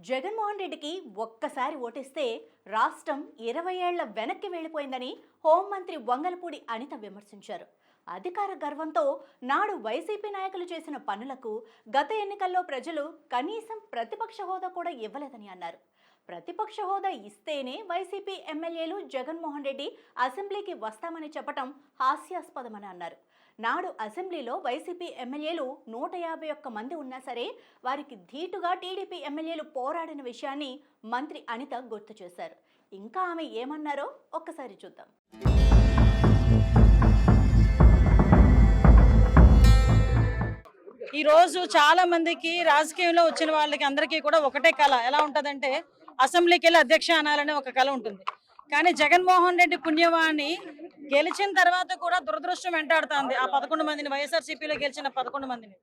జగన్మోహన్ రెడ్డికి ఒక్కసారి ఓటేస్తే రాష్ట్రం 20 ఏళ్ల వెనక్కి వెళ్లిపోయిందని హోంమంత్రి వంగలపూడి అనిత విమర్శించారు. అధికార గర్వంతో నాడు వైసీపీ నాయకులు చేసిన పనులకు గత ఎన్నికల్లో ప్రజలు కనీసం ప్రతిపక్ష హోదా కూడా ఇవ్వలేదని అన్నారు. ప్రతిపక్ష హోదా ఇస్తేనే వైసీపీ ఎమ్మెల్యేలు జగన్మోహన్ రెడ్డి అసెంబ్లీకి వస్తామని చెప్పడం హాస్యాస్పదమని అన్నారు. నాడు అసెంబ్లీలో వైసీపీ ఎమ్మెల్యేలు 151 మంది ఉన్నా సరే వారికి ధీటుగా టీడీపీ ఎమ్మెల్యేలు పోరాడిన విషయాన్ని మంత్రి అనిత గుర్తు చేశారు. ఇంకా ఆమె ఏమన్నారో ఒక్కసారి చూద్దాం. ఈరోజు చాలా మందికి రాజకీయంలో వచ్చిన వాళ్ళకి అందరికీ కూడా ఒకటే కళ ఎలా ఉంటుందంటే అసెంబ్లీకి వెళ్ళి అధ్యక్ష అనాలనే ఒక కళ ఉంటుంది. కానీ జగన్మోహన్ రెడ్డి పుణ్యవాణి గెలిచిన తర్వాత కూడా దురదృష్టం వెంటాడుతుంది. ఆ 11 మందిని వైఎస్ఆర్సీపీలో గెలిచిన 11 మందిని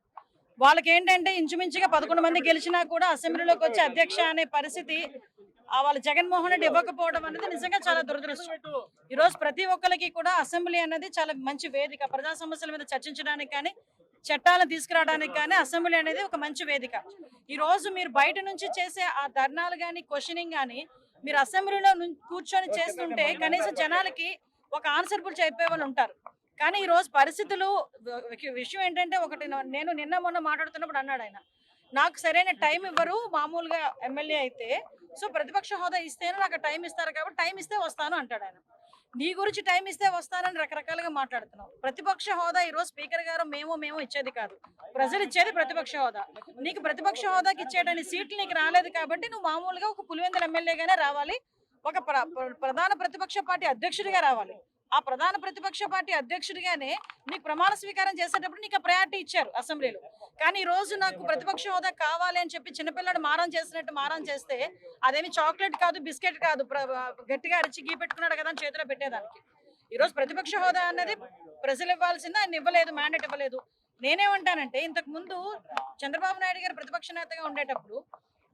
వాళ్ళకి ఏంటంటే ఇంచుమించుగా 11 మంది గెలిచినా కూడా అసెంబ్లీలోకి వచ్చి అధ్యక్ష అనే పరిస్థితి వాళ్ళ జగన్మోహన్ రెడ్డి ఇవ్వకపోవడం అనేది నిజంగా చాలా దురదృష్టం. ఈరోజు ప్రతి ఒక్కరికి కూడా అసెంబ్లీ అనేది చాలా మంచి వేదిక. ప్రజా సమస్యల మీద చర్చించడానికి కానీ చట్టాలను తీసుకురావడానికి కానీ అసెంబ్లీ అనేది ఒక మంచి వేదిక. ఈ రోజు మీరు బయట నుంచి చేసే ఆ ధర్నాలు కానీ క్వశ్చనింగ్ కానీ మీరు అసెంబ్లీలో కూర్చొని చేస్తుంటే కనీసం జనాలకి ఒక ఆన్సర్బుల్ చెప్పే వాళ్ళు ఉంటారు. కానీ ఈ రోజు పరిస్థితులు విషయం ఏంటంటే ఒకటి నేను నిన్న మొన్న మాట్లాడుతున్నప్పుడు అన్నాడు ఆయన, నాకు సరైన టైం ఇవ్వరు మామూలుగా ఎమ్మెల్యే అయితే, సో ప్రతిపక్ష హోదా ఇస్తేనే నాకు టైం ఇస్తారు కాబట్టి టైం ఇస్తే వస్తాను అంటాడు ఆయన. నీ గురించి టైం ఇస్తే వస్తానని రకరకాలుగా మాట్లాడుతున్నావు. ప్రతిపక్ష హోదా ఈరోజు స్పీకర్ గారు మేము ఇచ్చేది కాదు, ప్రజలు ఇచ్చేది ప్రతిపక్ష హోదా. నీకు ప్రతిపక్ష హోదాకి ఇచ్చేటని సీట్లు నీకు రాలేదు కాబట్టి నువ్వు మామూలుగా ఒక పులివెందుల ఎమ్మెల్యేగానే రావాలి, ఒక ప్రధాన ప్రతిపక్ష పార్టీ అధ్యక్షుడిగా రావాలి. ఆ ప్రధాన ప్రతిపక్ష పార్టీ అధ్యక్షుడిగానే నీకు ప్రమాణ స్వీకారం చేసేటప్పుడు నీకు ప్రయారిటీ ఇచ్చారు అసెంబ్లీలో. కానీ ఈ రోజు నాకు ప్రతిపక్ష హోదా కావాలి అని చెప్పి చిన్నపిల్లడు మారం చేసినట్టు మారం చేస్తే అదేమి చాక్లెట్ కాదు, బిస్కెట్ కాదు, గట్టిగా అరిచి గీ పెట్టుకున్నాడు కదా అని చేతిలో పెట్టేదానికి. ఈరోజు ప్రతిపక్ష హోదా అన్నది ప్రజలు ఇవ్వాల్సింది, ఆయన ఇవ్వలేదు, మ్యాండేట్ ఇవ్వలేదు. నేనేమంటానంటే ఇంతకు ముందు చంద్రబాబు నాయుడు గారు ప్రతిపక్ష నేతగా ఉండేటప్పుడు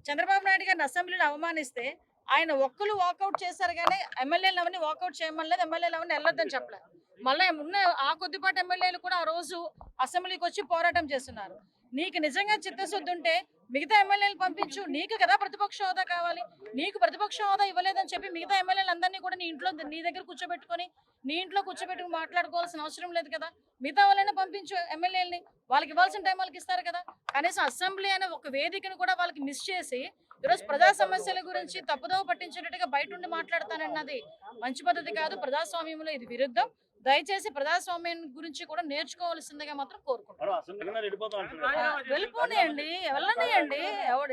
చంద్రబాబు నాయుడు గారిని అసెంబ్లీలో అవమానిస్తే ఆయన ఒక్కరు వాకౌట్ చేశారు కానీ ఎమ్మెల్యేలు అవన్నీ వాకౌట్ చేయమలేదు, ఎమ్మెల్యేలు అవన్నీ వెళ్ళొద్దని చెప్పలేదు. మళ్ళీ ఉన్న ఆ కొద్దిపాటి ఎమ్మెల్యేలు కూడా ఆ రోజు అసెంబ్లీకి వచ్చి పోరాటం చేస్తున్నారు. నీకు నిజంగా చిత్తశుద్ధి ఉంటే మిగతా ఎమ్మెల్యేలు పంపించు, నీకు కదా ప్రతిపక్ష హోదా కావాలి. నీకు ప్రతిపక్ష హోదా ఇవ్వలేదని చెప్పి మిగతా ఎమ్మెల్యేలు అందరినీ కూడా నీ ఇంట్లో నీ దగ్గర కూర్చోబెట్టుకొని నీ ఇంట్లో కూర్చోబెట్టుకుని మాట్లాడుకోవాల్సిన అవసరం లేదు కదా. మిగతా వాళ్ళైనా పంపించు ఎమ్మెల్యేలని, వాళ్ళకి ఇవ్వాల్సిన టైం వాళ్ళకి ఇస్తారు కదా. కనీసం అసెంబ్లీ అనే ఒక వేదికను కూడా వాళ్ళకి మిస్ చేసి ఈరోజు ప్రజా సమస్యల గురించి తప్పుదోవ పట్టించేటట్టుగా బయట ఉండి మాట్లాడతానన్నది మంచి పద్ధతి కాదు. ప్రజాస్వామ్యంలో ఇది విరుద్ధం. దయచేసి ప్రజాస్వామ్యం గురించి కూడా నేర్చుకోవాల్సిందిగా మాత్రం కోరుకుంటున్నాను. వెళ్ళిపోనియండి, వెళ్ళనియండి,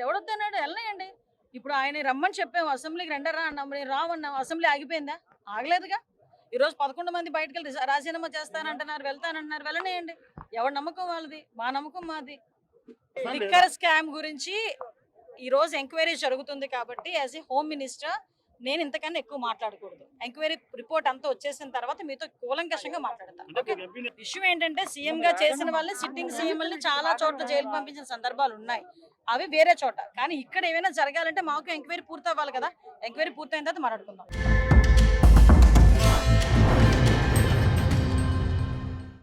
ఎవడొద్దన్నాడు వెళ్ళనియండి. ఇప్పుడు ఆయన రమ్మని చెప్పాము, అసెంబ్లీకి రెండరా అన్నాం, రావన్నాం, అసెంబ్లీ ఆగిపోయిందా? ఆగలేదుగా. ఈరోజు 11 మంది బయటకు వెళ్ళి రాజీనామా చేస్తానంటున్నారు, వెళ్తానంటున్నారు, వెళ్ళనియండి. ఎవరి నమ్మకం వాళ్ళది, మా నమ్మకం మాది. లిక్కర్ స్కామ్ గురించి ఈ రోజు ఎంక్వైరీ జరుగుతుంది కాబట్టి యాజ్ ఏ హోమ్ మినిస్టర్ నేను ఇంతకన్నా ఎక్కువ మాట్లాడకూడదు. ఎంక్వైరీ రిపోర్ట్ అంతా వచ్చేసిన తర్వాత మీతో కూలంకషంగా మాట్లాడతాను. ఓకే, ఇష్యూ ఏంటంటే సీఎం గా చేసిన వాళ్ళని, సిట్టింగ్ సీఎంని చాలా చోట్ల జైలు పంపించిన సందర్భాలు ఉన్నాయి, అవి వేరే చోట. కానీ ఇక్కడ ఏమైనా జరగాలంటే మాకు ఎంక్వైరీ పూర్తి అవ్వాలి కదా. ఎంక్వైరీ పూర్తయిన తర్వాత మాట్లాడుకుందాం.